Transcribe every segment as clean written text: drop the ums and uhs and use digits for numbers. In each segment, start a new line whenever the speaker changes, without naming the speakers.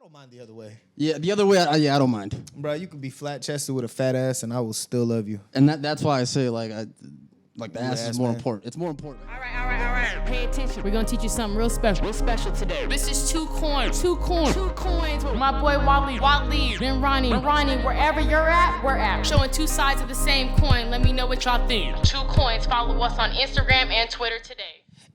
don't mind the other way.
Yeah, the other way, I don't mind.
Bro, you could be flat-chested with a fat ass and I will still love you.
And that's why I say, the ass is more
man.
important. It's more important.
All right. Pay attention. We're gonna teach you something real special today. This is two coins with my boy Wally, then Ronnie, wherever you're at, we're at. Showing two sides of the same coin. Let me know what y'all think. 2 coins. Follow us on Instagram and Twitter today.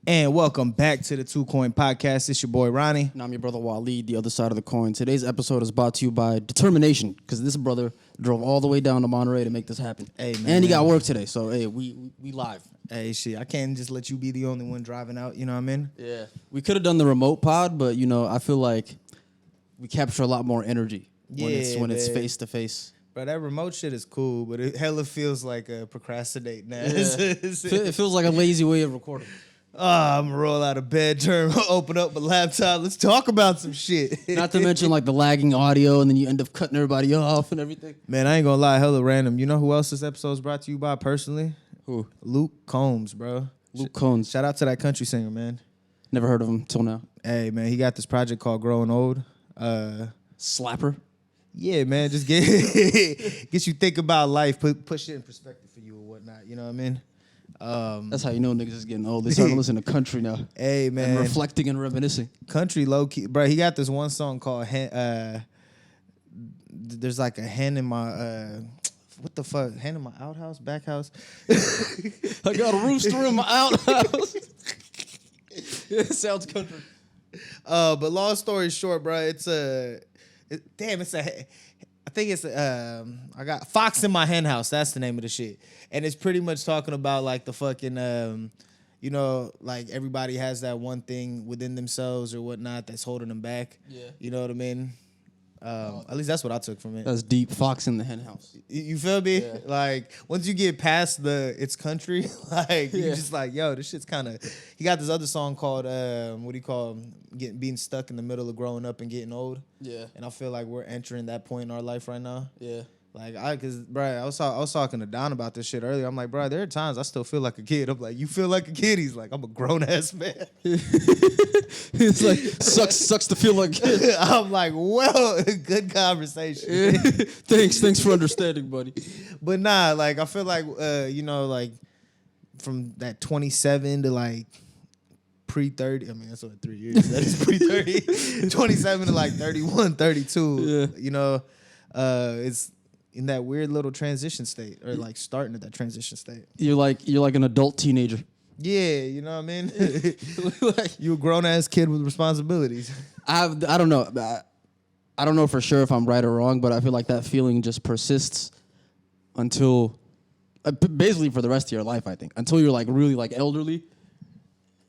And welcome back to the 2 Coin Podcast. It's your boy Ronnie.
And I'm your brother Wally, the other side of the coin. Today's episode is brought to you by determination, because this brother drove all the way down to Monterey to make this happen.
Hey, man.
And he got work today, so hey, we live.
Hey, shit, I can't just let you be the only one driving out, you know what I mean?
Yeah. We could have done the remote pod, but I feel like we capture a lot more energy when it's face to face.
Bro, that remote shit is cool, but it hella feels like a procrastinate now.
Yeah. It feels like a lazy way of recording.
I'm gonna roll out of bed, open up my laptop. Let's talk about some shit.
Not to mention the lagging audio, and then you end up cutting everybody off and everything.
Man, I ain't gonna lie, hella random. You know who else this episode is brought to you by personally?
Who?
Luke Combs, bro.
Luke Combs.
Shout out to that country singer, man.
Never heard of him till now.
Hey, man, he got this project called Growing Old.
Slapper.
Yeah, man, just get you think about life, put shit in perspective for you or whatnot. You know what I mean?
That's how you know niggas is getting old. They starting to listen to country now.
Hey, man.
And reflecting and reminiscing.
Country low key. Bro, he got this one song called there's like a hen in my what the fuck? Hen in my outhouse? Back house?
I got a rooster in my outhouse. It sounds country.
But long story short, bro, I got Fox in my hen house. That's the name of the shit. And it's pretty much talking about the fucking, everybody has that one thing within themselves or whatnot that's holding them back. Yeah. You know what I mean? At least that's what I took from it.
That's deep. Fox in the hen house.
You feel me?
Yeah.
Once you get past it's country, you just yo, this shit's kind of. He got this other song called what do you call being stuck in the middle of growing up and getting old. Yeah. And I feel like we're entering that point in our life right now. Yeah. I was talking to Don about this shit earlier. I'm like, bro, there are times I still feel like a kid. I'm like, you feel like a kid? He's like, I'm a grown ass man.
It's like sucks to feel like a kid.
I'm like, well, good conversation.
Yeah. Thanks for understanding, buddy.
But nah, I feel like from that 27 to pre-30. I mean, that's only 3 years. That is pre-30. 27 to 31, 32. Yeah. It's in that weird little transition state, or starting at that transition state.
You're like an adult teenager.
Yeah, you know what I mean? You a grown ass kid with responsibilities.
I don't know. I don't know for sure if I'm right or wrong, but I feel like that feeling just persists until basically for the rest of your life, I think. Until you're really elderly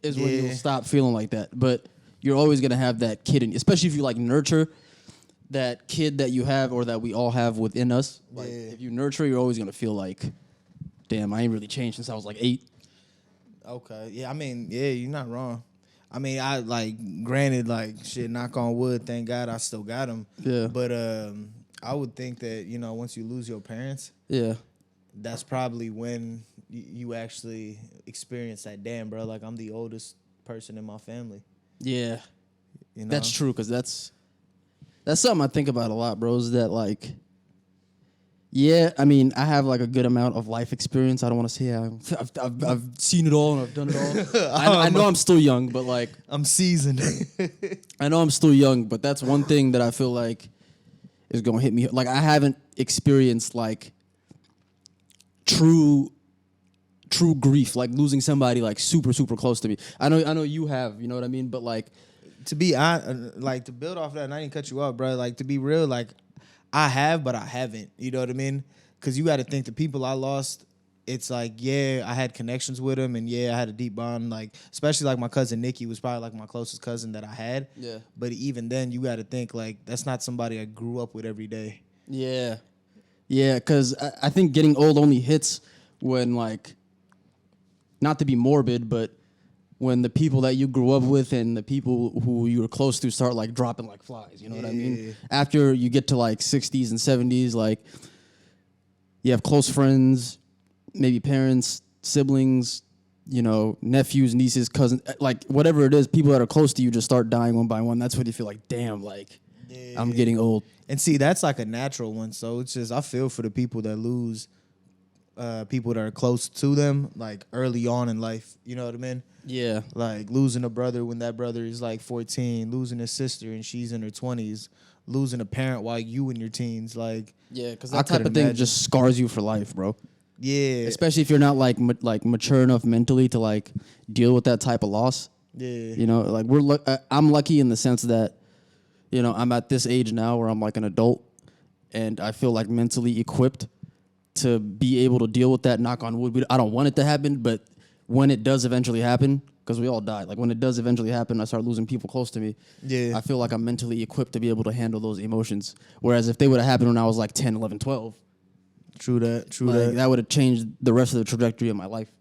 is when you'll stop feeling like that. But you're always going to have that kid in you, especially if you nurture that kid that you have or that we all have within us. If you nurture, you're always going to feel damn, I ain't really changed since I was 8.
Okay. Yeah, I mean, you're not wrong. I mean, I granted, shit, knock on wood, thank God I still got them. Yeah. But I would think that, once you lose your parents, that's probably when you actually experience that, damn, bro, I'm the oldest person in my family. Yeah. That's true, because that's something I think about a lot, bro, is that, I mean, I have, a good amount of life experience. I don't want to say I've seen it all and I've done it all. I know I'm still young, but, I'm seasoned.
I know I'm still young, but that's one thing that I feel is going to hit me. I haven't experienced, true grief, losing somebody, super, super close to me. I know you have, you know what I mean? But,
to be honest, to build off that, and I didn't cut you off, bro. To be real, I have, but I haven't. You know what I mean? Because you got to think the people I lost. It's I had connections with them, and I had a deep bond. Especially my cousin Nikki was probably my closest cousin that I had. Yeah. But even then, you got to think that's not somebody I grew up with every day. Yeah.
Yeah, because I think getting old only hits when not to be morbid, but when the people that you grew up with and the people who you were close to start dropping like flies, you know what I mean? After you get to 60s and 70s, you have close friends, maybe parents, siblings, nephews, nieces, cousins, whatever it is, people that are close to you just start dying one by one. That's when you feel damn, I'm getting old.
And see, that's like a natural one. So it's just I feel for the people that lose people that are close to them, like early on in life. You know what I mean?
Yeah.
Like losing a brother when that brother is like 14, losing a sister and she's in her 20s, losing a parent while you in your teens. Like,
yeah, because that type of thing just scars you for life, bro.
Yeah.
Especially if you're not like mature enough mentally to like deal with that type of loss.
Yeah.
You know, like I'm lucky in the sense that, you know, I'm at this age now where I'm like an adult and I feel like mentally equipped to be able to deal with that. Knock on wood. I don't want it to happen, but when it does eventually happen, because we all die, like when it does eventually happen, I start losing people close to me.
Yeah.
I feel like I'm mentally equipped to be able to handle those emotions. Whereas if they would have happened when I was like 10, 11, 12.
True that.
That would have changed the rest of the trajectory of my life.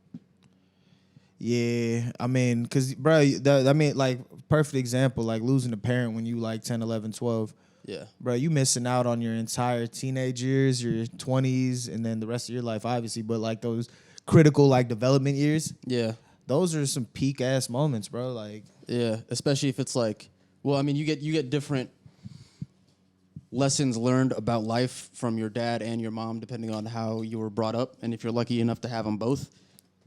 Yeah, I mean, because, bro, like, perfect example, like losing a parent when you like 10, 11, 12.
Yeah.
Bro, you missing out on your entire teenage years, your 20s, and then the rest of your life, obviously. But, like, those critical, like, development years.
Yeah.
Those are some peak-ass moments, bro. Like,
yeah, especially if it's like, well, I mean, you get different lessons learned about life from your dad and your mom, depending on how you were brought up, and if you're lucky enough to have them both.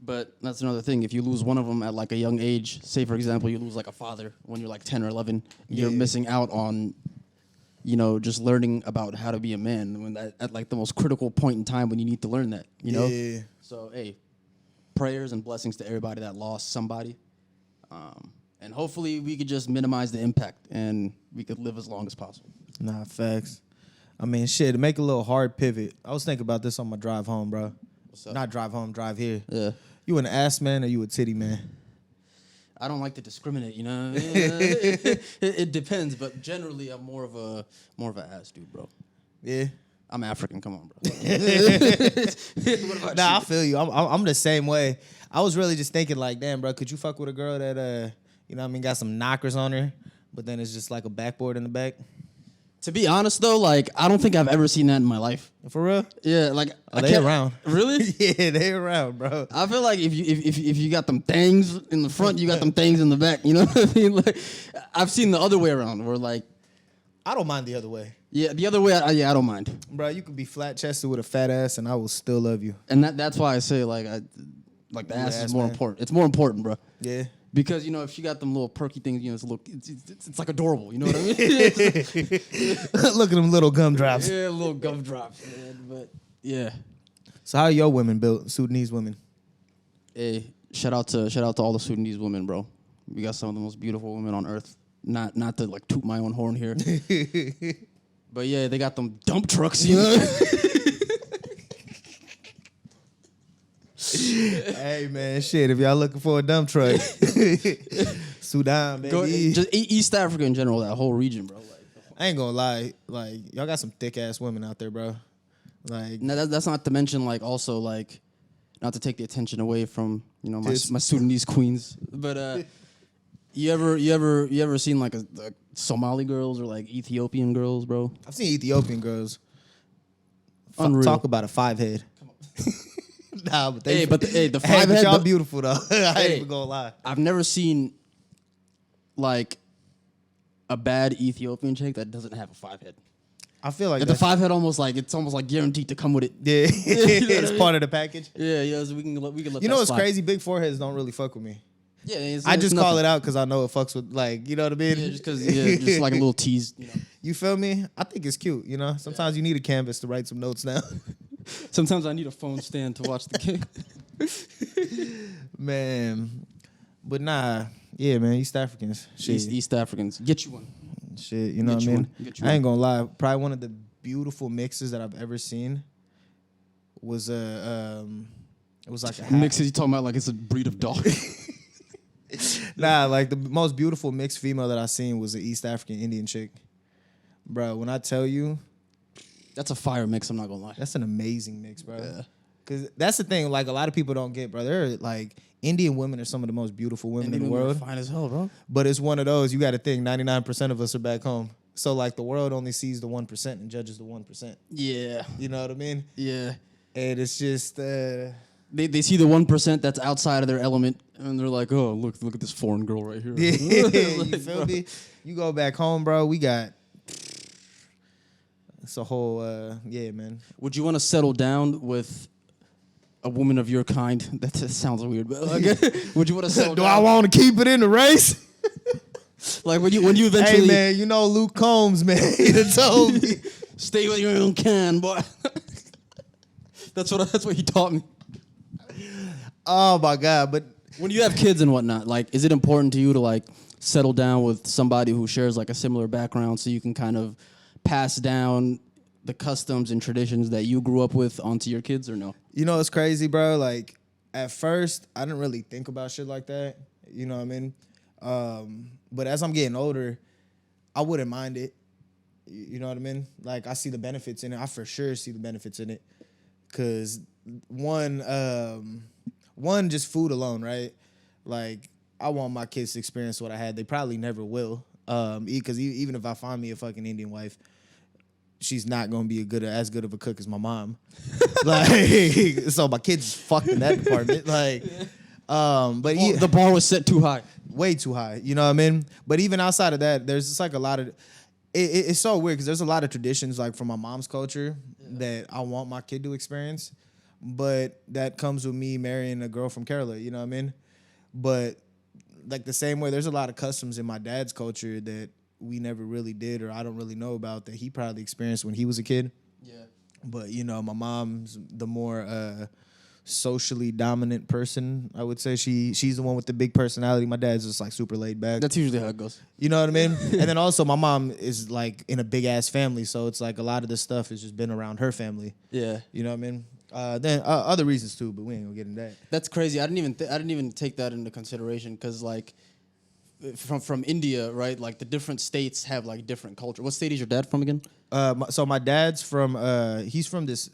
But that's another thing. If you lose one of them at like a young age, say for example, you lose like a father when you're like 10 or 11, you're missing out on, you know, just learning about how to be a man when at like the most critical point in time when you need to learn that, you know?
Yeah.
So, hey, prayers and blessings to everybody that lost somebody. And hopefully we could just minimize the impact and we could live as long as possible.
Nah, facts. I mean, shit, to make a little hard pivot, I was thinking about this on my drive home, bro.
What's up?
Not drive home, drive here.
Yeah.
You an ass man or you a titty man?
I don't like to discriminate, you know. It depends, but generally I'm more of an ass dude, bro.
Yeah.
I'm African. Come on, bro.
What about you? I feel you. I'm the same way. I was really just thinking like, damn, bro, could you fuck with a girl that you know what I mean, got some knockers on her, but then it's just like a backboard in the back?
To be honest though, like I don't think I've ever seen that in my life.
For real?
Yeah, like
they around.
Really?
Yeah, they around, bro.
I feel like if you got them things in the front, you got them things in the back. You know what I mean? Like I've seen the other way around, where like
I don't mind the other way.
Yeah, the other way, I don't mind.
Bro, you could be flat chested with a fat ass, and I will still love you.
And that's why I say like the ass is more important. It's more important, bro.
Yeah.
Because, you know, if she got them little perky things, you know, it's like adorable. You know what I mean?
Look at them little gumdrops.
Yeah, little gumdrops, man. But yeah.
So how are your women built? Sudanese women.
Hey, shout out to all the Sudanese women, bro. We got some of the most beautiful women on earth. Not to like toot my own horn here. But yeah, they got them dump trucks, you know?
Hey man, shit! If y'all looking for a dump truck, Sudan, baby.
Just East Africa in general, that whole region, bro. Like,
I ain't gonna lie, like y'all got some thick ass women out there, bro. Like,
no, that's not to mention, like, also like, not to take the attention away from my Sudanese queens, but you ever seen like a Somali girls or like Ethiopian girls, bro?
I've seen Ethiopian girls.
Unreal.
Talk about a 5-head. Come on. Nah, but the 5-head.
But
y'all beautiful though. I ain't even gonna lie.
I've never seen like a bad Ethiopian chick that doesn't have a 5-head.
I feel like
the 5-head it's almost like guaranteed to come with it.
Yeah, it's part of the package.
Yeah. So we can let
you know what's
slide.
crazy? Big foreheads don't really fuck with me.
Yeah,
I just call it out because I know it fucks with, like, you know what I mean?
Yeah, just like a little tease. You know?
You feel me? I think it's cute, you know? Sometimes you need a canvas to write some notes down.
Sometimes I need a phone stand to watch the game.
Man. But nah. Yeah, man. East Africans. Shit.
East Africans. Get you one.
Shit, you know what I mean? I ain't gonna lie. Probably one of the beautiful mixes that I've ever seen was it was like a
mixes you talking about like it's a breed of dog.
Nah, like the most beautiful mixed female that I seen was an East African Indian chick. Bro, when I tell you,
that's a fire mix, I'm not gonna lie.
That's an amazing mix, bro.
Yeah.
Cause that's the thing, like a lot of people don't get, bro. They're like Indian women are some of the most beautiful women in the world.
Fine as hell, bro.
But it's one of those, you gotta think 99% of us are back home. So like the world only sees the 1% and judges the 1%.
Yeah.
You know what I mean?
Yeah.
And it's just
They see the 1% that's outside of their element, and they're like, "Oh, look at this foreign girl right here."
Yeah, you feel me? You go back home, bro. We got it's a whole yeah, man.
Would you want to settle down with a woman of your kind? That sounds weird, but okay. Would you want to settle
Do
down?
I want to keep it in the race?
Like when you eventually
Hey man, you know Luke Combs, man. He done told me.
stay with your own kind, boy. That's what he taught me.
Oh my God! But
When you have kids and whatnot, like, is it important to you to like settle down with somebody who shares like a similar background so you can kind of pass down the customs and traditions that you grew up with onto your kids, or no?
you know it's crazy, bro. Like at first, I didn't really think about shit like that. You know what I mean? But as I'm getting older, I wouldn't mind it. You know what I mean? Like I see the benefits in it. I for sure see the benefits in it. Cause one, just food alone, right? Like I want my kids to experience what I had. They probably never will. Because even if I find me a fucking Indian wife, she's not gonna be as good of a cook as my mom. Like, so my kids fucked in that department. Like, but
The bar was set too high.
way too high. You know what I mean? But even outside of that, there's just like a lot of. It's so weird because there's a lot of traditions like from my mom's culture that I want my kid to experience, but that comes with me marrying a girl from Kerala. You know what I mean? But like the same way, there's a lot of customs in my dad's culture that we never really did or I don't really know about that he probably experienced when he was a kid.
Yeah.
But you know, my mom's the more socially dominant person. I would say she's the one with the big personality. My dad's just like super laid back.
That's usually how it goes.
You know what I mean? And then also my mom is like in a big ass family, so it's like a lot of this stuff has just been around her family.
Yeah.
You know what I mean? Then other reasons too, but we ain't gonna get into that.
That's crazy. I didn't even take that into consideration because like from India, right? Like the different states have like different culture. What state is your dad from again?
So my dad's from he's from this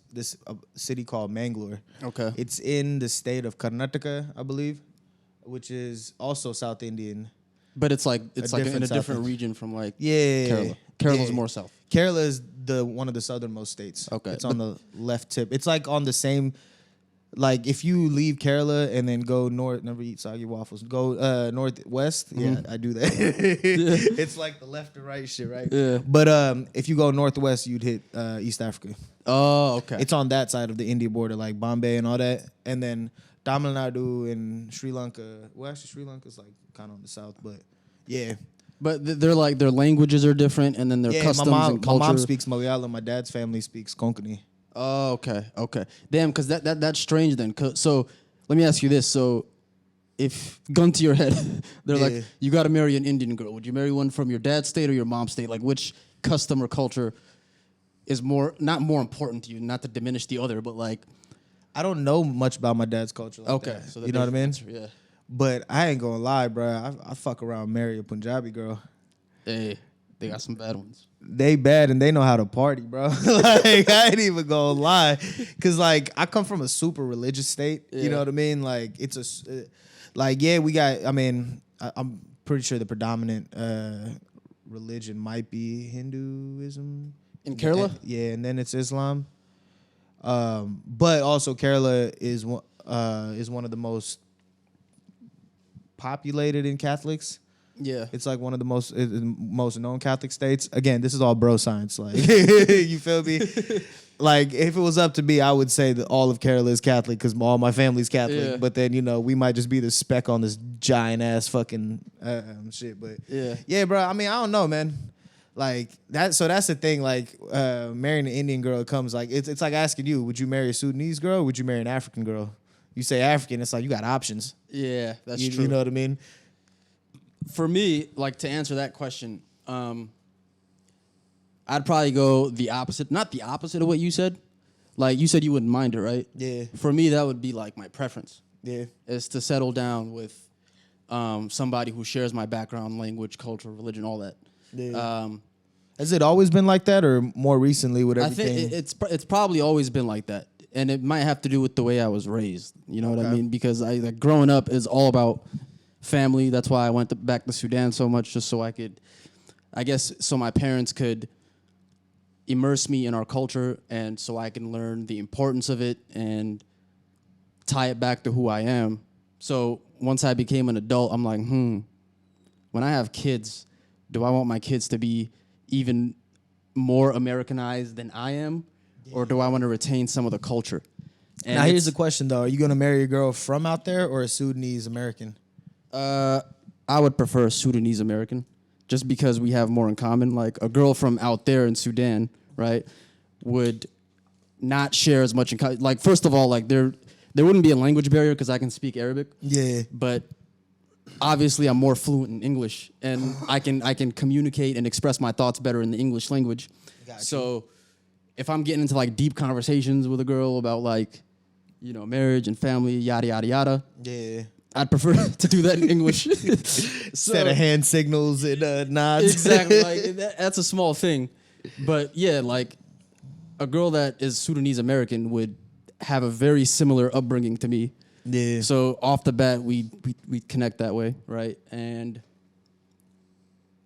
city called Mangalore.
Okay.
It's in the state of Karnataka, I believe, which is also South Indian.
But it's like in a
different
different region from like
Yeah.
Kerala. Kerala's
Yeah.
more south.
Kerala is one of the southernmost states.
Okay.
It's on the left tip. It's like on the same, like if you leave Kerala and then go north, never eat soggy waffles, go northwest. Yeah, I do that. It's like the left or right shit, right?
Yeah.
But if you go northwest, you'd hit East Africa.
Oh, okay.
It's on that side of the India border, like Bombay and all that. And then Tamil Nadu and Sri Lanka. Well, actually, Sri Lanka's like kind of on the south, but yeah.
But they're like their languages are different, and then their customs and culture.
My mom speaks Malayalam. My dad's family speaks Konkani.
Oh, okay. Damn, because that's strange then. So let me ask you this. So if, gun to your head, they're like, you got to marry an Indian girl. Would you marry one from your dad's state or your mom's state? Like which custom or culture is not more important to you, not to diminish the other, but like.
I don't know much about my dad's culture like that.
So
you know what I mean?
Answer, yeah.
But I ain't gonna lie, bro. I fuck around and marry a Punjabi girl.
Hey, they got some bad ones.
They bad and they know how to party, bro. Like, I ain't even gonna lie. Cause like, I come from a super religious state.
Yeah.
You know what I mean? Like, it's like, yeah, we got, I mean, I'm pretty sure the predominant religion might be Hinduism.
In Kerala?
Yeah, and then it's Islam. But also Kerala is one of the most populated in Catholics.
Yeah.
It's like one of the most known Catholic states. Again, this is all bro science. Like, you feel me? Like, if it was up to me, I would say that all of Kerala is Catholic because all my family's Catholic.
Yeah.
But then, you know, we might just be the speck on this giant ass fucking shit. But yeah, bro. I mean, I don't know, man. Like that. So that's the thing. Like, marrying an Indian girl comes like it's like asking you, would you marry a Sudanese girl? Or would you marry an African girl? You say African, it's like you got options.
Yeah, that's true.
You know what I mean?
For me, like to answer that question, I'd probably go the opposite. Not the opposite of what you said. Like you said you wouldn't mind it, right?
Yeah.
For me, that would be like my preference.
Yeah.
Is to settle down with somebody who shares my background, language, culture, religion, all that.
Yeah. Has it always been like that or more recently with everything?
I think it's probably always been like that. And it might have to do with the way I was raised. You know what I mean? Because growing up is all about family. That's why I went back to Sudan so much, just so I could, I guess, so my parents could immerse me in our culture and so I can learn the importance of it and tie it back to who I am. So once I became an adult, I'm like, when I have kids, do I want my kids to be even more Americanized than I am, or do I want to retain some of the culture? And
now, here's the question, though. Are you going to marry a girl from out there or a Sudanese American?
I would prefer a Sudanese American, just because we have more in common. Like, a girl from out there in Sudan, right, would not share as much in common. Like, first of all, like, there wouldn't be a language barrier because I can speak Arabic.
Yeah.
But obviously, I'm more fluent in English, and I can communicate and express my thoughts better in the English language. So if I'm getting into like deep conversations with a girl about like, you know, marriage and family, yada yada yada, I'd prefer to do that in English.
Instead of hand signals and nods.
Exactly, like that's a small thing, but yeah, like a girl that is Sudanese American would have a very similar upbringing to me.
Yeah.
So off the bat, we connect that way, right? And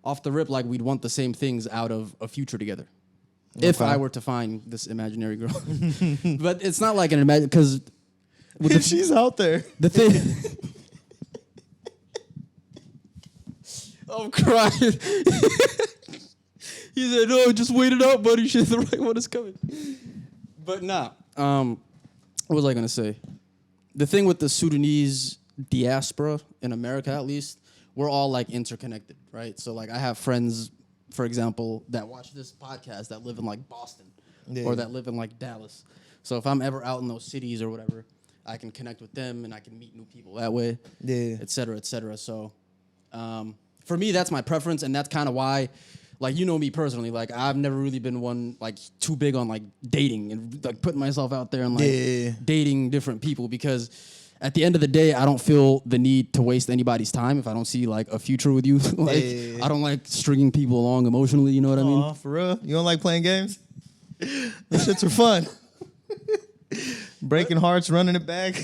off the rip, like we'd want the same things out of a future together. Okay. If I were to find this imaginary girl, but it's not like an because
she's out there.
The thing, I'm crying. He said, "No, just wait it out, buddy. Shit, the right one is coming." But nah. What was I gonna say? The thing with the Sudanese diaspora in America, at least, we're all like interconnected, right? So like I have friends, for example, that watch this podcast that live in like Boston or that live in like Dallas. So if I'm ever out in those cities or whatever, I can connect with them and I can meet new people that way, et cetera, et cetera. So for me, that's my preference, and that's kind of why, like, you know me personally, like I've never really been one like too big on like dating and like putting myself out there and like dating different people, because at the end of the day, I don't feel the need to waste anybody's time if I don't see like a future with you. Like I don't like stringing people along emotionally, you know what I mean?
For real? You don't like playing games? Those shits are fun. Breaking hearts, running it back.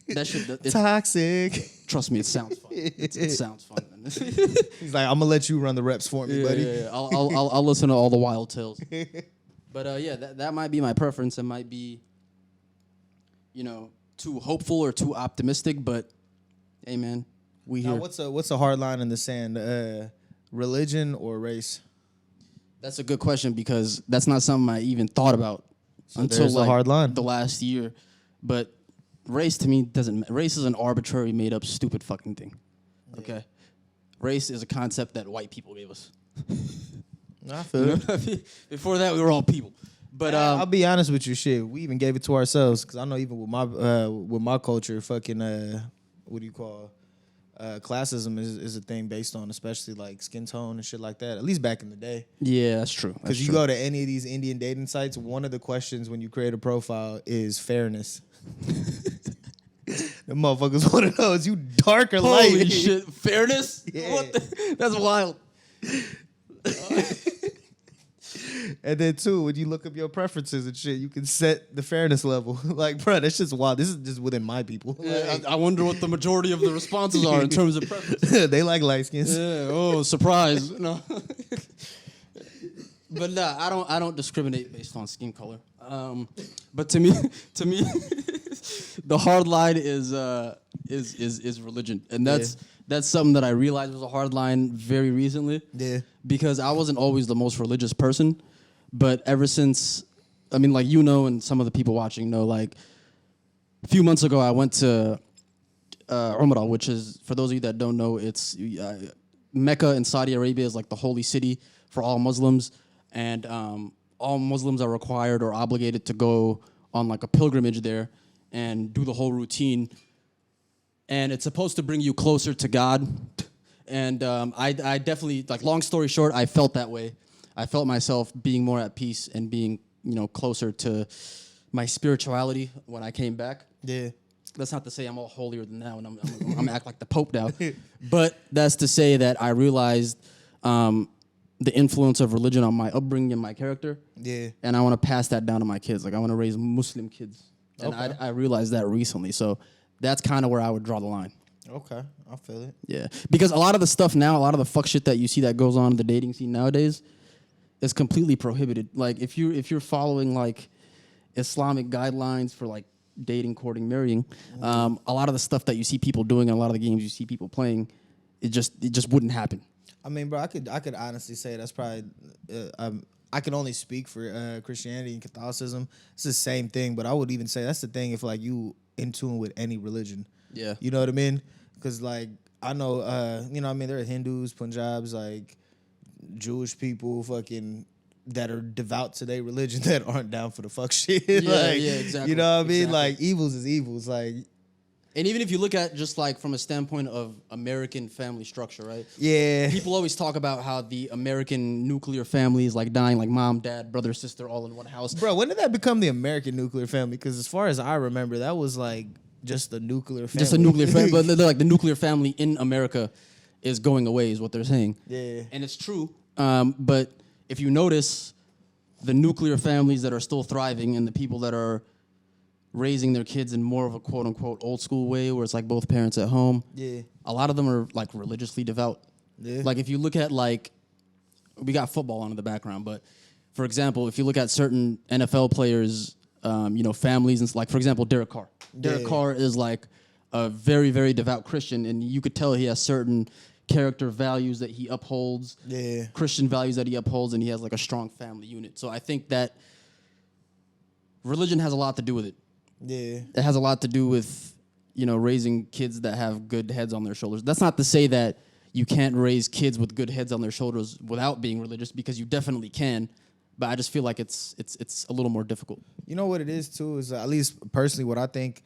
That shit
toxic.
Trust me, it sounds fun. It sounds fun.
He's like, I'm gonna let you run the reps for me, buddy.
Yeah. I'll listen to all the wild tales. But yeah, that might be my preference. It might be, you know, too hopeful or too optimistic. But hey, man, we here.
Now, what's a hard line in the sand? Religion or race?
That's a good question, because that's not something I even thought about until like
a hard line.
The last year. But race to me doesn't. Race is an arbitrary, made up, stupid fucking thing. Okay. Race is a concept that white people gave us.
I feel
it. Before that, we were all people. But
I'll be honest with you, shit. We even gave it to ourselves, because I know even with my culture, fucking what do you call classism is a thing based on, especially like skin tone and shit like that. At least back in the day.
Yeah, that's true.
Because you go to any of these Indian dating sites, one of the questions when you create a profile is fairness. The motherfuckers want to know, is you dark or light?
Holy shit. Fairness?
Yeah.
What that's wild.
And then, too, when you look up your preferences and shit, you can set the fairness level. Like, bro, that's just wild. This is just within my people.
Yeah, I wonder what the majority of the responses are in terms of preference.
They like light skins.
Yeah, oh, surprise. No. But nah, I don't discriminate based on skin color. But to me, the hard line is religion, and that's something that I realized was a hard line very recently.
Yeah,
because I wasn't always the most religious person, but ever since, I mean, like, you know, and some of the people watching know, like a few months ago, I went to Ramadan, which is, for those of you that don't know, it's Mecca in Saudi Arabia is like the holy city for all Muslims. And all Muslims are required or obligated to go on like a pilgrimage there and do the whole routine. And it's supposed to bring you closer to God. And I definitely, like, long story short, I felt that way. I felt myself being more at peace and being, you know, closer to my spirituality when I came back.
Yeah.
That's not to say I'm all holier than thou and I'm gonna act like the Pope now. But that's to say that I realized the influence of religion on my upbringing and my character.
Yeah.
And I want to pass that down to my kids. Like, I want to raise Muslim kids. And
okay.
I realized that recently. So that's kind of where I would draw the line.
Okay. I feel it.
Yeah. Because a lot of the stuff now, a lot of the fuck shit that you see that goes on in the dating scene nowadays is completely prohibited. Like, if you're following like Islamic guidelines for like dating, courting, marrying, a lot of the stuff that you see people doing and a lot of the games you see people playing, it just wouldn't happen.
I mean, bro, I could honestly say that's probably I can only speak for Christianity and Catholicism. It's the same thing, but I would even say that's the thing if like you in tune with any religion.
Yeah.
You know what I mean? Because like I know, you know what I mean, there are Hindus, Punjabs, like Jewish people, fucking that are devout to their religion that aren't down for the fuck shit.
Yeah,
like,
yeah, exactly.
You know what I mean?
Exactly.
Like evils is evils. Like.
And even if you look at just like from a standpoint of American family structure, right?
Yeah.
People always talk about how the American nuclear family is like dying, like mom, dad, brother, sister, all in one house.
Bro, when did that become the American nuclear family? Because as far as I remember, that was like just a nuclear family.
Just a nuclear family, but they're like the nuclear family in America is going away, is what they're saying.
Yeah.
And it's true. But if you notice, the nuclear families that are still thriving and the people that are raising their kids in more of a quote unquote old school way where it's like both parents at home.
Yeah.
A lot of them are like religiously devout.
Yeah.
Like if you look at like, we got football on in the background, but for example, if you look at certain NFL players, you know, families and like, for example, Derek Carr. Derek Carr is like a very, very devout Christian, and you could tell he has certain character values that he upholds, Christian values that he upholds, and he has like a strong family unit. So I think that religion has a lot to do with it.
Yeah.
It has a lot to do with, you know, raising kids that have good heads on their shoulders. That's not to say that you can't raise kids with good heads on their shoulders without being religious, because you definitely can. But I just feel like it's a little more difficult.
You know what it is too is at least personally what I think.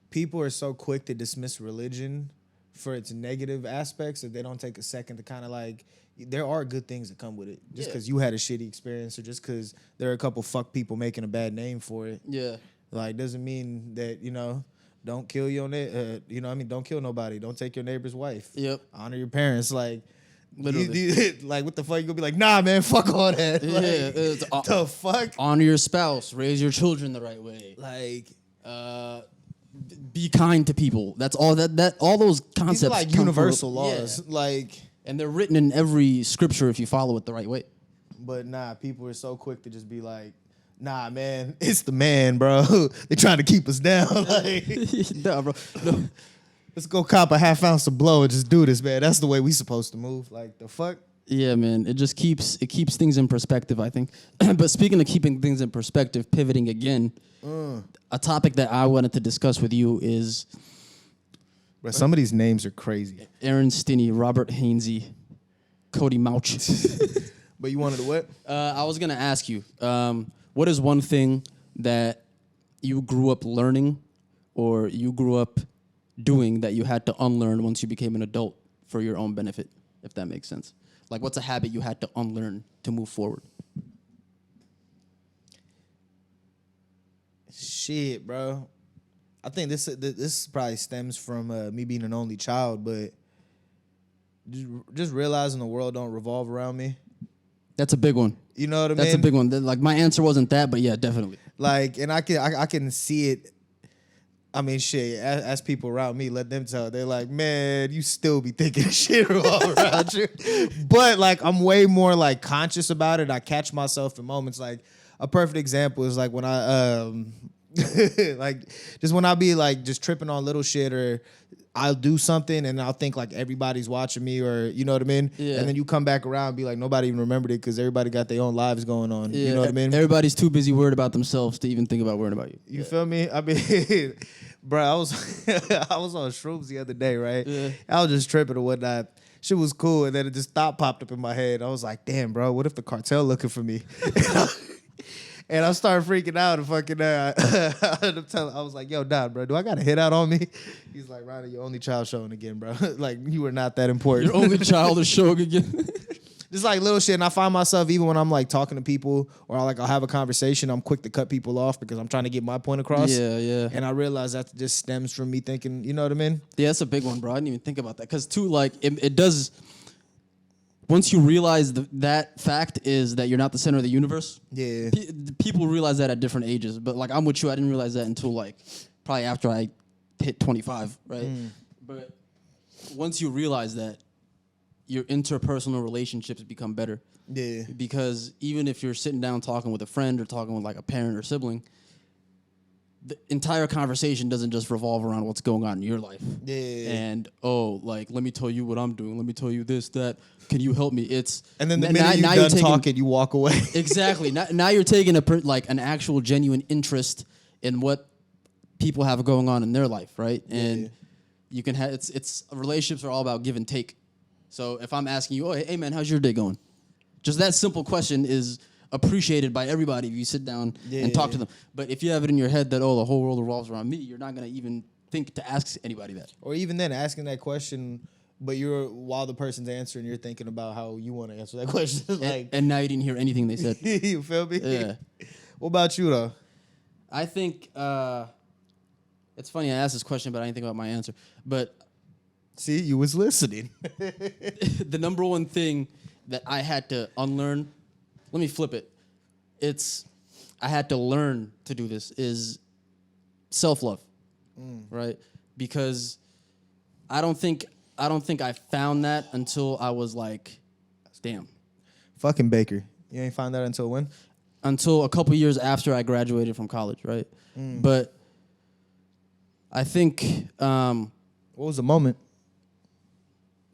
People are so quick to dismiss religion for its negative aspects that they don't take a second to kind of like. There are good things that come with it. Just because you had a shitty experience, or just because there are a couple fuck people making a bad name for it.
Yeah.
Like doesn't mean that, you know, don't kill your you know what I mean, don't kill nobody. Don't take your neighbor's wife.
Yep.
Honor your parents. Like
literally.
like what the fuck? You gonna be like, nah man, fuck all that.
Yeah.
Like, the fuck?
Honor your spouse, raise your children the right way.
Like
be kind to people. That's all that all those concepts.
These are like universal laws.
Yeah.
Like,
and they're written in every scripture if you follow it the right way.
But nah, people are so quick to just be like, nah, man, it's the man, bro. They're trying to keep us down. Like,
nah, bro. No.
Let's go cop a half ounce of blow and just do this, man. That's the way we supposed to move. Like, the fuck?
Yeah, man. It just keeps things in perspective, I think. But speaking of keeping things in perspective, pivoting again, a topic that I wanted to discuss with you is...
Bro, some of these names are crazy.
Aaron Stinney, Robert Hainsey, Cody Mauch.
But you wanted to what?
I was going to ask you, what is one thing that you grew up learning or you grew up doing that you had to unlearn once you became an adult for your own benefit, if that makes sense? Like, what's a habit you had to unlearn to move forward?
Shit, bro. I think this probably stems from me being an only child, but just realizing the world don't revolve around me.
That's a big one.
You know what I mean?
That's a big one. Like, my answer wasn't that, but yeah, definitely.
Like, and I can see it. I mean, shit, as people around me, let them tell. They're like, man, you still be thinking shit all around you. But, like, I'm way more, like, conscious about it. I catch myself in moments. Like, a perfect example is, like, when I, like, just when I be, like, just tripping on little shit, or I'll do something and I'll think, like, everybody's watching me, or, you know what I mean?
Yeah.
And then you come back around and be like, nobody even remembered it because everybody got their own lives going on.
Yeah,
you know what I mean?
Everybody's too busy worried about themselves to even think about worrying about you.
You feel me? I mean, bro, I was I was on shrooms the other day, right?
Yeah.
I was just tripping or whatnot. Shit was cool, and then it just thought popped up in my head. I was like, damn, bro, what if the cartel looking for me? And I started freaking out and fucking I was like, yo, Dad, bro, do I got a hit out on me? He's like, Ronnie, your only child showing again, bro. Like, you were not that important.
Your only child is showing again.
Just like little shit. And I find myself, even when I'm like talking to people or I'll have a conversation, I'm quick to cut people off because I'm trying to get my point across.
Yeah, yeah.
And I realize that just stems from me thinking, you know what I mean?
Yeah, that's a big one, bro. I didn't even think about that. Because, too, like, it does... Once you realize that fact is that you're not the center of the universe,
yeah,
people realize that at different ages. But, like, I'm with you. I didn't realize that until, like, probably after I hit 25, right? But once you realize that, your interpersonal relationships become better.
Yeah.
Because even if you're sitting down talking with a friend or talking with, like, a parent or sibling, the entire conversation doesn't just revolve around what's going on in your life.
Yeah.
And let me tell you what I'm doing. Let me tell you this, that. Can you help me?
And then the minute you're done talking, you walk away.
Exactly. Now you're taking an actual genuine interest in what people have going on in their life, right? And you can have it's relationships are all about give and take. So if I'm asking you, oh hey man, how's your day going? Just that simple question is appreciated by everybody if you sit down and talk to them. But if you have it in your head that, the whole world revolves around me, you're not going to even think to ask anybody that.
Or even then, asking that question, but while the person's answering, you're thinking about how you want to answer that question.
And now you didn't hear anything they said.
You feel me?
Yeah.
What about you, though?
I think, it's funny I asked this question, but I didn't think about my answer. But
see, you was listening.
the number one thing that I had to unlearn, let me flip it. I had to learn to do this is self-love, right? Because I don't think I found that until I was like, damn.
Fucking Baker. You ain't found that until when?
Until a couple years after I graduated from college, right? But I think...
what was the moment?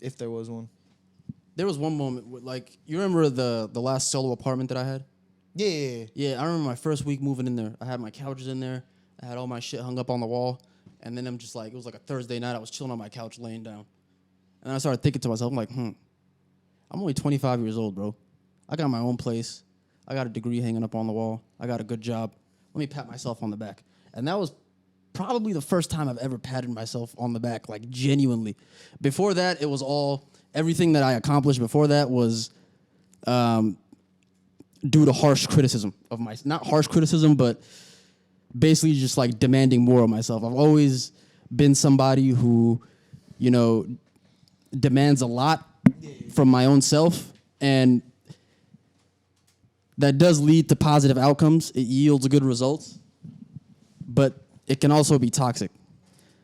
If there was one.
There was one moment, you remember the last solo apartment that I had?
Yeah.
Yeah, I remember my first week moving in there. I had my couches in there. I had all my shit hung up on the wall. And then I'm just it was like a Thursday night. I was chilling on my couch, laying down. And I started thinking to myself, I'm like, I'm only 25 years old, bro. I got my own place. I got a degree hanging up on the wall. I got a good job. Let me pat myself on the back. And that was probably the first time I've ever patted myself on the back, genuinely. Before that, it was everything that I accomplished before that was due to harsh criticism of not harsh criticism, but basically just demanding more of myself. I've always been somebody who, demands a lot from my own self, and that does lead to positive outcomes. It yields good results, but it can also be toxic,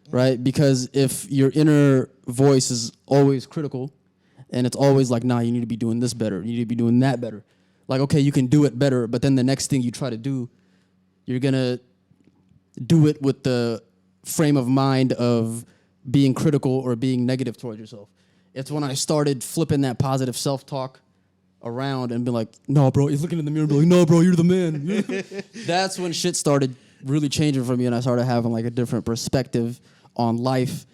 right? Because if your inner voice is always critical and it's always nah, you need to be doing this better, you need to be doing that better. Okay, you can do it better, but then the next thing you try to do, you're going to do it with the frame of mind of being critical or being negative towards yourself. It's when I started flipping that positive self-talk around and being no, bro, he's looking in the mirror and be no, bro, you're the man. That's when shit started really changing for me, and I started having a different perspective on life.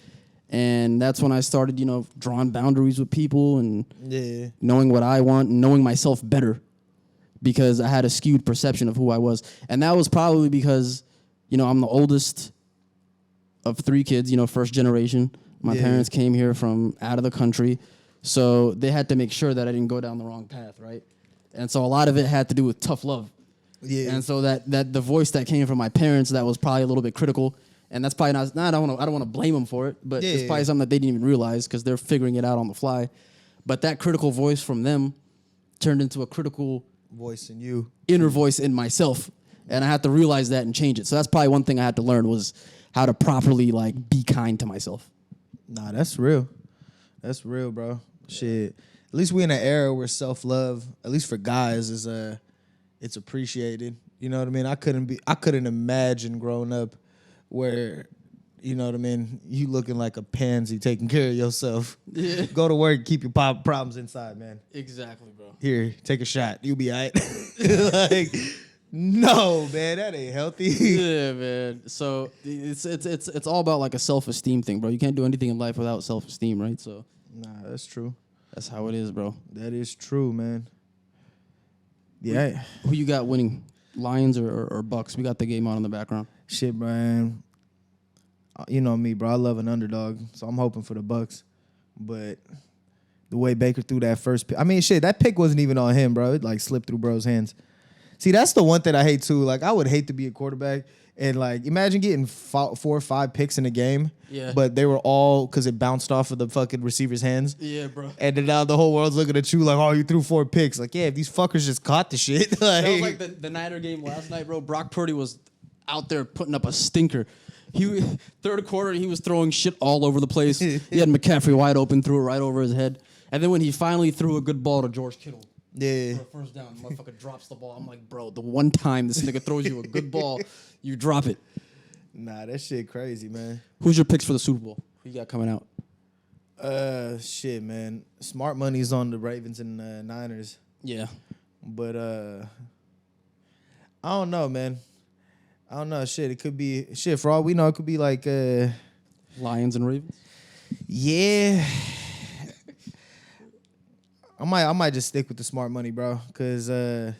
And that's when I started, drawing boundaries with people and knowing what I want and knowing myself better, because I had a skewed perception of who I was. And that was probably because, I'm the oldest of 3 kids, first generation. My parents came here from out of the country, so they had to make sure that I didn't go down the wrong path, right? And so a lot of it had to do with tough love. Yeah. And so that the voice that came from my parents that was probably a little bit critical, and that's probably not I don't want to blame them for it, but it's probably something that they didn't even realize because they're figuring it out on the fly. But that critical voice from them turned into a critical
voice in you,
inner voice in myself, and I had to realize that and change it. So that's probably one thing I had to learn was how to properly be kind to myself.
Nah, that's real. That's real, bro. Shit. At least we in an era where self-love, at least for guys, is it's appreciated. You know what I mean? I couldn't imagine growing up where, you know what I mean, you looking like a pansy taking care of yourself. Yeah. Go to work, keep your problems inside, man.
Exactly, bro.
Here, take a shot. You'll be all right. No, man, that ain't healthy.
Yeah, man. So it's all about a self-esteem thing, bro. You can't do anything in life without self-esteem, right? So
nah, that's true.
That's how it is, bro.
That is true, man. Yeah.
Who you got winning? Lions or Bucks? We got the game on in the background.
Shit, man. You know me, bro. I love an underdog, so I'm hoping for the Bucks. But the way Baker threw that first pick, that pick wasn't even on him, bro. It slipped through bro's hands. See, that's the one thing I hate too. I would hate to be a quarterback and imagine getting 4 or 5 picks in a game.
Yeah.
But they were all because it bounced off of the fucking receiver's hands.
Yeah, bro.
And then now the whole world's looking at you oh, you threw 4 picks. Yeah, if these fuckers just caught the shit.
That was the Niner game last night, bro. Brock Purdy was out there putting up a stinker. Third quarter, he was throwing shit all over the place. He had McCaffrey wide open, threw it right over his head. And then when he finally threw a good ball to George Kittle.
Yeah.
For a first down, motherfucker drops the ball. I'm like, bro, the one time this nigga throws you a good ball, you drop it.
Nah, that shit crazy, man.
Who's your picks for the Super Bowl? Who you got coming out?
Shit, man. Smart money's on the Ravens and Niners.
Yeah.
But I don't know, man. I don't know. Shit, it could be shit. For all we know, it could be like
Lions and Ravens.
Yeah. I might just stick with the smart money, bro. Cause the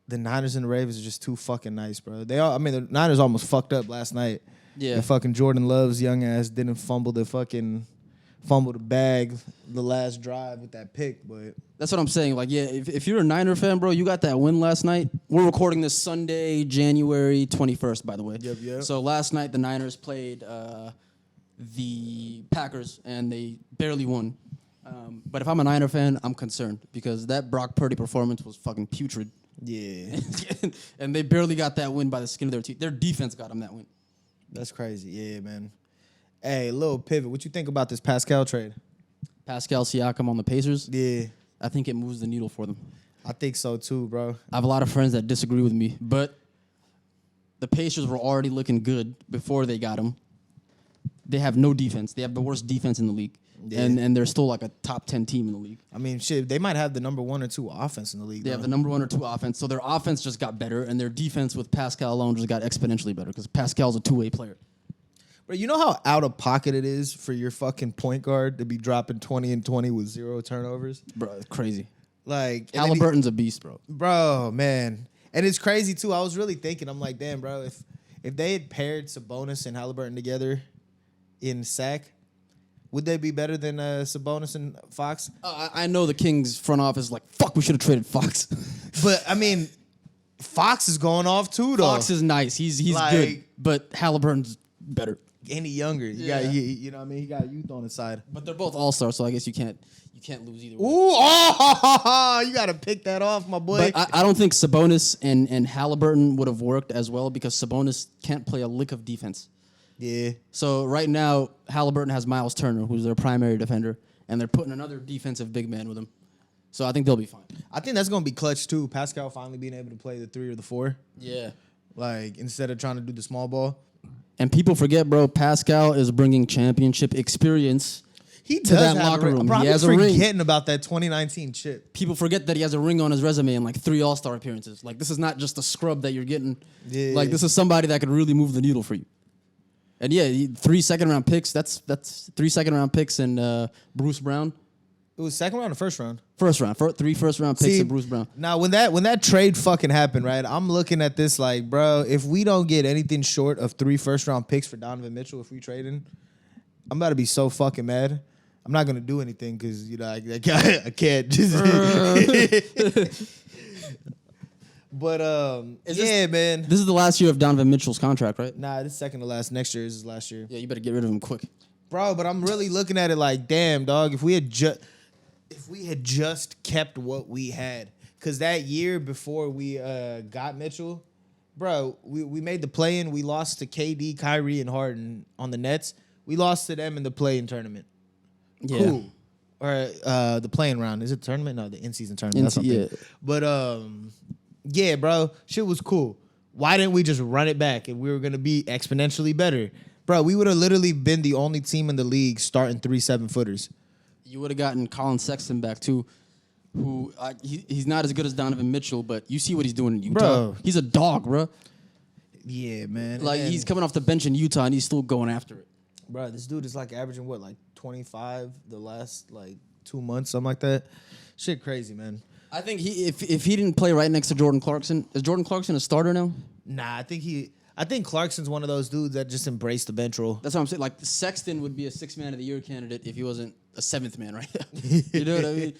Niners and the Ravens are just too fucking nice, bro. The Niners almost fucked up last night.
Yeah.
And fucking Jordan Love's young ass didn't fumble the bag the last drive with that pick, but
that's what I'm saying. Like, yeah, if you're a Niner fan, bro, you got that win last night. We're recording this Sunday, January 21st, by the way.
Yep.
So last night the Niners played the Packers and they barely won. But if I'm a Niner fan, I'm concerned because that Brock Purdy performance was fucking putrid.
yeah.
And they barely got that win by the skin of their teeth. Their defense got them that win.
That's crazy. Yeah, man. Hey, little pivot. What you think about this Pascal trade?
Pascal Siakam on the Pacers.
Yeah.
I think it moves the needle for them.
I think so too, bro.
I have a lot of friends that disagree with me, but the Pacers were already looking good before they got him. They have no defense. They have the worst defense in the league. Yeah. And they're still like a top 10 team in the league.
I mean, shit, they might have the number 1 or 2 offense in the league.
They have the number 1 or 2 offense, so their offense just got better, and their defense with Pascal alone just got exponentially better because Pascal's a two-way player.
But you know how out of pocket it is for your fucking point guard to be dropping 20 and 20 with 0 turnovers?
Bro, it's crazy.
Like
Halliburton's a beast, bro.
Bro, man. And it's crazy, too. I was really thinking, I'm like, damn, bro, if they had paired Sabonis and Halliburton together in sack, would they be better than Sabonis and Fox?
I know the Kings front office is like, fuck, we should have traded Fox.
But, I mean, Fox is going off, too, though.
Fox is nice. He's like, good. But Halliburton's better.
And he younger. You know what I mean? He got youth on his side.
But they're both all-stars, so I guess you can't lose either way.
Ooh, you got to pick that off, my boy.
But I don't think Sabonis and Halliburton would have worked as well because Sabonis can't play a lick of defense.
Yeah.
So right now, Halliburton has Miles Turner, who's their primary defender, and they're putting another defensive big man with him. So I think they'll be fine.
I think that's going to be clutch, too. Pascal finally being able to play the 3 or the 4.
Yeah.
Like, instead of trying to do the small ball.
And people forget, bro, Pascal is bringing championship experience to that locker room.
Bro,
he
I'm
has a ring.
forgetting about that 2019 chip.
People forget that he has a ring on his resume and like 3 All-Star appearances. Like, this is not just a scrub that you're getting.
Yeah.
Like, this is somebody that could really move the needle for you. And yeah, 3 second-round picks. That's 3 second-round picks and Bruce Brown.
It was second round or first round?
First round. 3 first-round picks and Bruce Brown.
Now, when that trade fucking happened, right, I'm looking at this like, bro, if we don't get anything short of 3 first-round picks for Donovan Mitchell if we trade him, I'm about to be so fucking mad. I'm not going to do anything because, you know, I can't just... But, man.
This is the last year of Donovan Mitchell's contract, right?
Nah, this is second to last. Next year is his last year.
Yeah, you better get rid of him quick.
Bro, but I'm really looking at it like, damn, dog, if we had just kept what we had. Because that year before we got Mitchell, bro, we made the play-in. We lost to KD, Kyrie, and Harden on the Nets. We lost to them in the play-in tournament.
Yeah.
Cool. Or the play-in round. Is it tournament? No, the in-season tournament. That's something.
Yeah.
But, yeah, bro, shit was cool. Why didn't we just run it back if we were going to be exponentially better? Bro, we would have literally been the only team in the league starting 3 7-footers.
You would have gotten Colin Sexton back, too, who he's not as good as Donovan Mitchell, but you see what he's doing in Utah.
Bro.
He's a dog, bro.
Yeah, man.
Like, he's coming off the bench in Utah, and he's still going after it.
Bro, this dude is, like, averaging, what, like 25 the last, like, 2 months, something like that. Shit crazy, man.
I think if he didn't play right next to Jordan Clarkson, is Jordan Clarkson a starter now?
Nah, I think Clarkson's one of those dudes that just embraced the bench role.
That's what I'm saying. Like, Sexton would be a 6th man of the year candidate if he wasn't a 7th man right now. You know what I mean?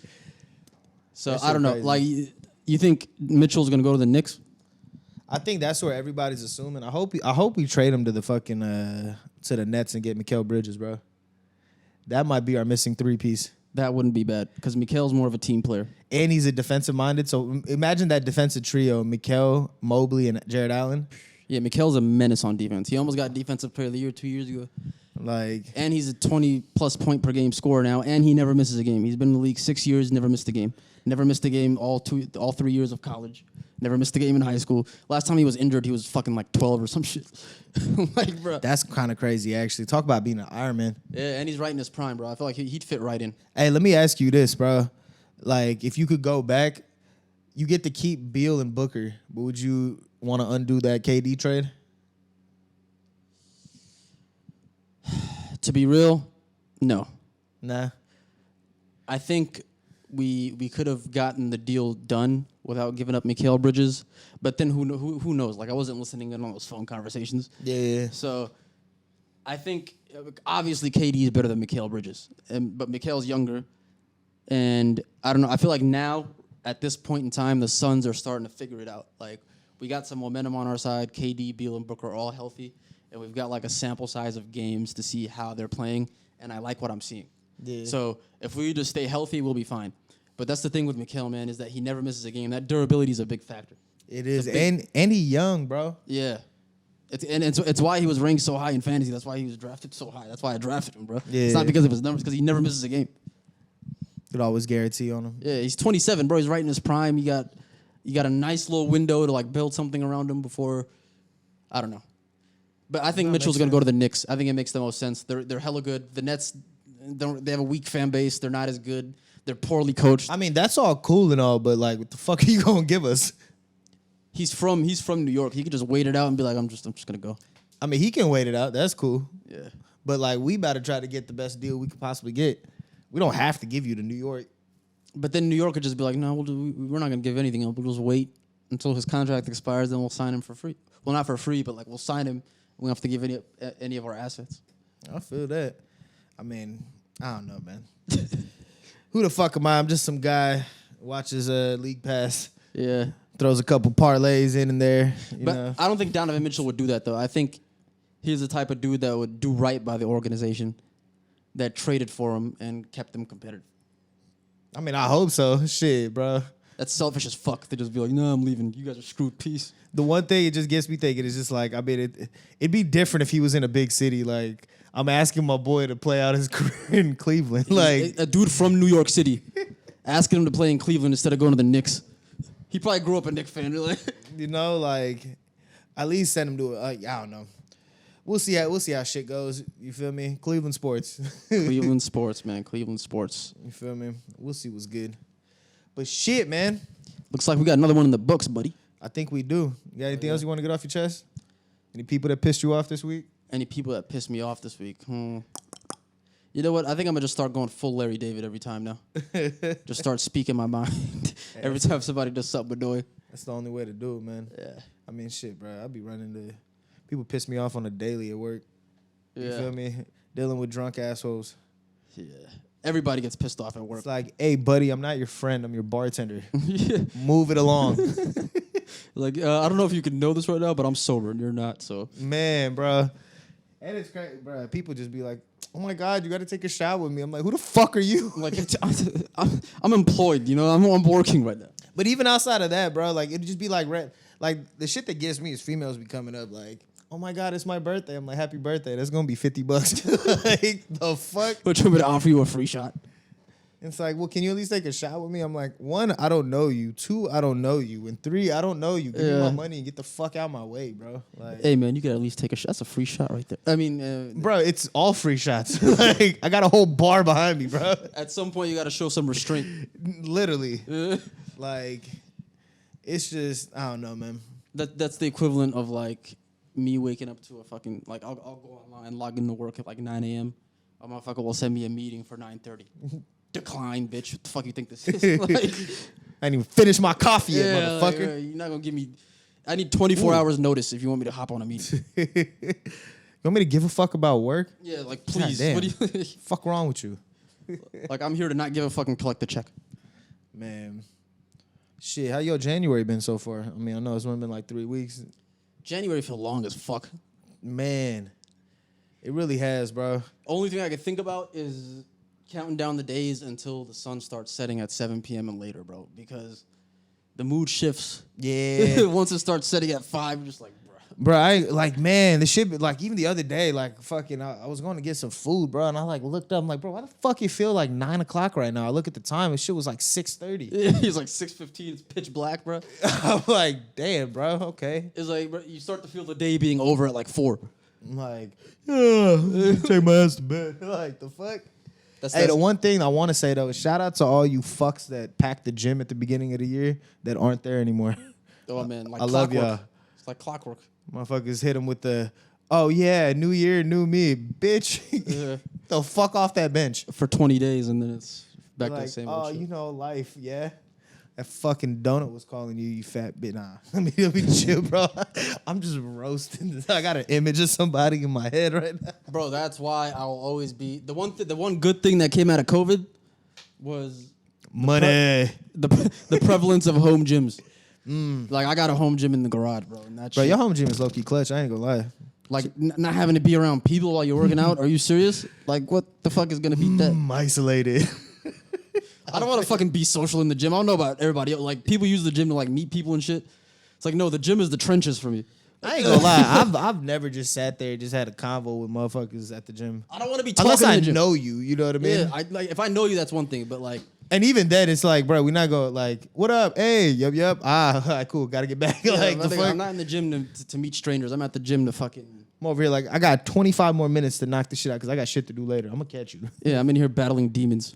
So, I don't know.
Crazy.
Like, you think Mitchell's going to go to the Knicks?
I think that's where everybody's assuming. I hope we trade him to the fucking to the Nets and get Mikal Bridges, bro. That might be our missing 3-piece.
That wouldn't be bad because Mikal's more of a team player.
And he's a defensive-minded. So imagine that defensive trio, Mikal, Mobley, and Jared Allen.
Yeah, Mikal's a menace on defense. He almost got Defensive Player of the Year 2 years ago.
Like,
and he's a 20-plus point per game scorer now, and he never misses a game. He's been in the league 6 years, never missed a game. Never missed a game all 3 years of college. Never missed a game in high school. Last time he was injured, he was fucking like 12 or some shit. Like, bro.
That's kind of crazy, actually. Talk about being an Iron Man.
Yeah, and he's right in his prime, bro. I feel like he'd fit right in.
Hey, let me ask you this, bro. Like, if you could go back, you get to keep Beal and Booker, but would you want to undo that KD trade?
To be real, no.
Nah.
I think we could have gotten the deal done without giving up Mikal Bridges, but then who knows? Like, I wasn't listening in on those phone conversations.
Yeah.
So I think obviously KD is better than Mikal Bridges, but Mikal's younger, and I don't know. I feel like now at this point in time, the Suns are starting to figure it out. Like, we got some momentum on our side. KD, Beal, and Booker are all healthy, and we've got like a sample size of games to see how they're playing, and I like what I'm seeing.
Yeah.
So if we just stay healthy, we'll be fine. But that's the thing with Mikal, man, is that he never misses a game. That durability is a big factor.
It is. And he young, bro.
Yeah. It's why he was ranked so high in fantasy. That's why he was drafted so high. That's why I drafted him, bro.
Yeah.
It's not because of his numbers, because he never misses a game.
Could always guarantee on him.
Yeah, he's 27, bro. He's right in his prime. You got a nice little window to like build something around him before. I don't know. But I think Mitchell's going to go to the Knicks. I think it makes the most sense. They're hella good. The Nets, they have a weak fan base. They're not as good. They're poorly coached.
I mean, that's all cool and all, but like, what the fuck are you gonna give us?
He's from New York. He could just wait it out and be like, I'm just gonna go.
I mean, he can wait it out. That's cool.
Yeah.
But like, we better try to get the best deal we could possibly get. We don't have to give you to New York.
But then New York could just be like, no, we're not gonna give anything up. We'll just wait until his contract expires, then we'll sign him for free. Well, not for free, but like we'll sign him. We don't have to give any of our assets.
I feel that. I mean, I don't know, man. Who the fuck am I? I'm just some guy watches League Pass.
Yeah.
Throws a couple parlays in and there. You know.
I don't think Donovan Mitchell would do that, though. I think he's the type of dude that would do right by the organization that traded for him and kept them competitive.
I mean, I hope so. Shit, bro.
That's selfish as fuck to just be like, no, I'm leaving. You guys are screwed. Peace.
The one thing it just gets me thinking is just like, I mean, it'd be different if he was in a big city. Like, I'm asking my boy to play out his career in Cleveland. Like
a dude from New York City, asking him to play in Cleveland instead of going to the Knicks. He probably grew up a Knicks fan.
You know, like, at least send him to I don't know. We'll see how shit goes. You feel me? Cleveland sports.
Cleveland sports, man. Cleveland sports.
You feel me? We'll see what's good. But shit, man.
Looks like we got another one in the books, buddy.
I think we do. You got anything else you want to get off your chest? Any people that pissed you off this week?
Any people that pissed me off this week? You know what? I think I'm going to just start going full Larry David every time now. Just start speaking my mind. Every time somebody does something annoying.
That's the only way to do it, man.
Yeah.
I mean, shit, bro. I be running to... People piss me off on a daily at work.
Yeah.
You feel me? Dealing with drunk assholes.
Yeah. Everybody gets pissed off at work.
It's like, hey, buddy, I'm not your friend. I'm your bartender. Move it along.
Like, I don't know if you can know this right now, but I'm sober and you're not, so.
Man, bro. And it's crazy, bro. People just be like, oh, my God, you got to take a shot with me. I'm like, who the fuck are you?
Like, I'm employed, you know? I'm working right now.
But even outside of that, bro, like, it'd just be like the shit that gets me is females be coming up like, oh, my God, it's my birthday. I'm like, happy birthday. That's going to be $50. Like, the fuck?
But you want me to offer you a free shot?
It's like, well, can you at least take a shot with me? I'm like, 1, I don't know you. 2, I don't know you. And 3, I don't know you. Give me my money and get the fuck out my way, bro. Like,
hey, man, you could at least take a shot. That's a free shot right there. I mean...
bro, it's all free shots. Like, I got a whole bar behind me, bro.
At some point, you got to show some restraint.
Literally. Like, it's just, I don't know, man.
That's the equivalent of, like, me waking up to a fucking... Like, I'll go online, log into work at, like, 9 a.m. A motherfucker will send me a meeting for 9:30. Decline, bitch. What the fuck you think this is? Like,
I didn't even finish my coffee yet, motherfucker.
Like, you're not going to give me... I need 24 hours notice if you want me to hop on a meeting.
You want me to give a fuck about work?
Yeah, like, please.
God damn.
What do you...
Fuck wrong with you?
Like, I'm here to not give a fuck and collect the check.
Man. Shit, how your January been so far? I mean, I know it's only been like 3 weeks.
January feel long as fuck.
Man. It really has, bro.
Only thing I can think about is counting down the days until the sun starts setting at 7 p.m. and later, bro. Because the mood shifts.
Yeah.
Once it starts setting at 5, you're just like, bro.
Bro, I like, man, the shit, like, even the other day, like, fucking, I was going to get some food, bro, and I, like, looked up, I'm like, bro, why the fuck it feel like 9 o'clock right now? I look at the time, and shit was like 6:30.
He's like 6:15, it's pitch black, bro.
I'm like, damn, bro, okay.
It's like, bro, you start to feel the day being over at like 4.
I'm like, yeah, take my ass to bed. Like, the fuck? Hey, the one thing I want to say, though, is shout out to all you fucks that packed the gym at the beginning of the year that aren't there anymore.
Oh, man, like
I
clockwork.
love y'all.
It's like clockwork.
Motherfuckers hit him with the, oh yeah, new year, new me, bitch. The fuck off that bench
For 20 days, and then it's back to
like,
the same
oh,
old shit.
you know, life, yeah. That fucking donut was calling you, you fat bitch. Nah, let me chill, bro. I'm just roasting this. I got an image of somebody in my head right now.
Bro, that's why I will always be the one good thing that came out of COVID was
money.
The prevalence of home gyms. Like, I got a home gym in the garage, bro. And that
Bro,
shit,
your home gym is low-key clutch. I ain't gonna lie.
like, not having to be around people while you're working out. Are you serious? Like, what the fuck is gonna beat that?
I'm isolated.
I don't want to fucking be social in the gym. I don't know about everybody. Like, people use the gym to like meet people and shit. It's like, no, the gym is the trenches for me.
I ain't gonna lie. I've never just sat there and just had a convo with motherfuckers at the gym.
I don't want to be talking
Unless
in
I
the gym.
know you. You know what I mean?
Yeah, like if I know you, that's one thing. But like,
And even then, it's like, bro, we're not going like, what up? Hey, yup. Ah, cool. Got to get back.
yeah,
Like, the fuck?
I'm not in the gym to meet strangers. I'm at the gym to fucking.
I'm over here like, I got 25 more minutes to knock this shit out because I got shit to do later. I'm going to catch you.
Yeah, I'm in here battling demons.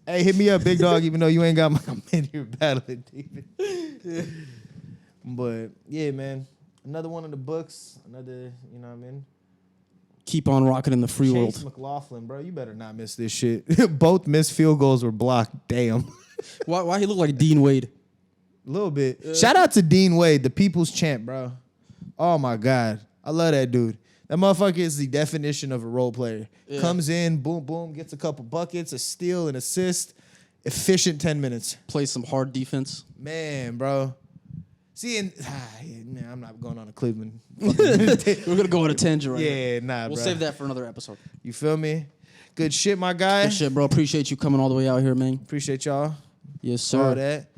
Hey, hit me up, big dog, even though you ain't got my, I'm in here battling demons. But, yeah, man. Another one of the books. Another, you know what I mean?
Keep on rocking in the free
Chase
world.
McLaughlin, bro, you better not miss this shit. Both missed field goals were blocked. Damn.
Why he look like Dean Wade?
A little bit. Shout out to Dean Wade, the people's champ, bro. Oh, my God. I love that dude. That motherfucker is the definition of a role player.
Yeah.
Comes in, boom, boom, gets a couple buckets, a steal, an assist. Efficient 10 minutes.
Plays some hard defense.
Man, bro. See, and man, I'm not going on a Cleveland.
We're gonna go on a tangent right now.
Yeah, nah,
We'll
bro.
save that for another episode.
You feel me? Good shit, my guy.
Good shit, bro. Appreciate you coming all the way out here, man.
Appreciate y'all.
Yes,
All
sir.
that.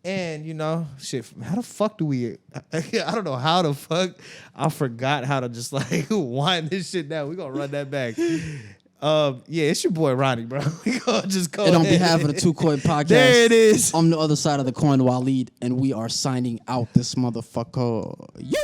And, you know, shit, how the fuck do we... I don't know how the fuck I forgot how to just, like, wind this shit down. We gonna run that back. Yeah, it's your boy, Ronnie, bro. We gonna just go
And on
ahead.
behalf of the Two Coin Podcast,
There it is.
on the other side of the coin, Waleed, and we are signing out this motherfucker. Yeah.